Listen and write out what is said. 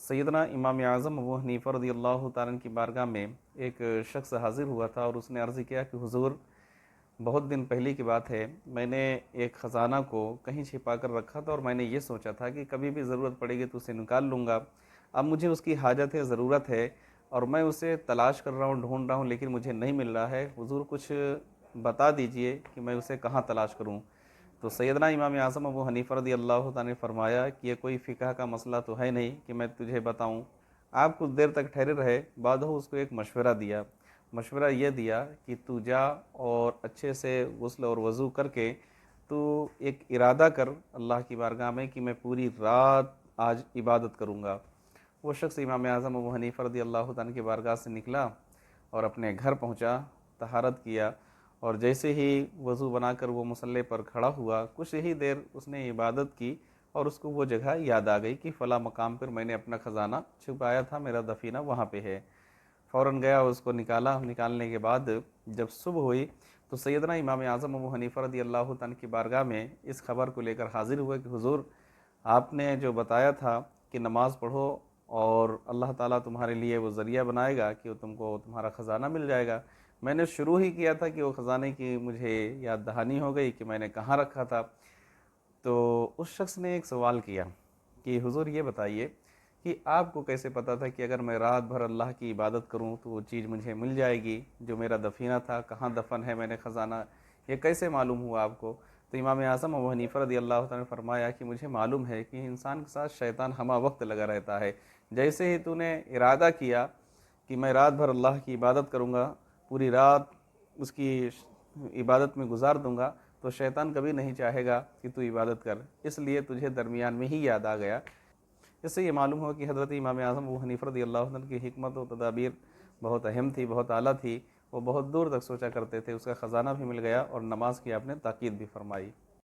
سیدنا امام اعظم ابو حنیفہ رضی اللہ تعالیٰ عنہ کی بارگاہ میں ایک شخص حاضر ہوا تھا اور اس نے عرض کیا کہ حضور، بہت دن پہلے کی بات ہے، میں نے ایک خزانہ کو کہیں چھپا کر رکھا تھا اور میں نے یہ سوچا تھا کہ کبھی بھی ضرورت پڑے گی تو اسے نکال لوں گا۔ اب مجھے اس کی حاجت ہے، ضرورت ہے، اور میں اسے تلاش کر رہا ہوں، ڈھونڈ رہا ہوں، لیکن مجھے نہیں مل رہا ہے۔ حضور کچھ بتا دیجئے کہ میں اسے کہاں تلاش کروں۔ تو سیدنا امام اعظم ابو حنیفہ رضی اللہ تعالیٰ نے فرمایا کہ یہ کوئی فقہ کا مسئلہ تو ہے نہیں کہ میں تجھے بتاؤں۔ آپ کچھ دیر تک ٹھہرے رہے، بعد اس کو ایک مشورہ دیا۔ مشورہ یہ دیا کہ تو جا اور اچھے سے غسل اور وضو کر کے تو ایک ارادہ کر اللہ کی بارگاہ میں کہ میں پوری رات آج عبادت کروں گا۔ وہ شخص امام اعظم ابو حنیفہ رضی اللہ تعالیٰ کی بارگاہ سے نکلا اور اپنے گھر پہنچا، طہارت کیا، اور جیسے ہی وضو بنا کر وہ مصلی پر کھڑا ہوا، کچھ ہی دیر اس نے عبادت کی اور اس کو وہ جگہ یاد آ گئی کہ فلاں مقام پر میں نے اپنا خزانہ چھپایا تھا، میرا دفینہ وہاں پہ ہے۔ فوراً گیا، اس کو نکالا۔ نکالنے کے بعد جب صبح ہوئی تو سیدنا امام اعظم ابو حنیفہ رضی اللہ تعالیٰ کی بارگاہ میں اس خبر کو لے کر حاضر ہوئے کہ حضور، آپ نے جو بتایا تھا کہ نماز پڑھو اور اللہ تعالیٰ تمہارے لیے وہ ذریعہ بنائے گا کہ تم کو تمہارا خزانہ مل جائے گا، میں نے شروع ہی کیا تھا کہ وہ خزانے کی مجھے یاد دہانی ہو گئی کہ میں نے کہاں رکھا تھا۔ تو اس شخص نے ایک سوال کیا کہ حضور یہ بتائیے کہ آپ کو کیسے پتہ تھا کہ اگر میں رات بھر اللہ کی عبادت کروں تو وہ چیز مجھے مل جائے گی، جو میرا دفینہ تھا، کہاں دفن ہے میں نے خزانہ، یہ کیسے معلوم ہوا آپ کو؟ تو امام اعظم ابو حنیفہ رضی اللہ تعالیٰ نے فرمایا کہ مجھے معلوم ہے کہ انسان کے ساتھ شیطان ہمہ وقت لگا رہتا ہے۔ جیسے ہی تو نے ارادہ کیا کہ میں رات بھر اللہ کی عبادت کروں گا، پوری رات اس کی عبادت میں گزار دوں گا، تو شیطان کبھی نہیں چاہے گا کہ تو عبادت کر، اس لیے تجھے درمیان میں ہی یاد آ گیا۔ اس سے یہ معلوم ہوا کہ حضرت امام اعظم ابو حنیفہ رضی اللہ عنہ کی حکمت و تدابیر بہت اہم تھی، بہت اعلیٰ تھی۔ وہ بہت دور تک سوچا کرتے تھے، اس کا خزانہ بھی مل گیا اور نماز کی آپ نے تاکید بھی فرمائی۔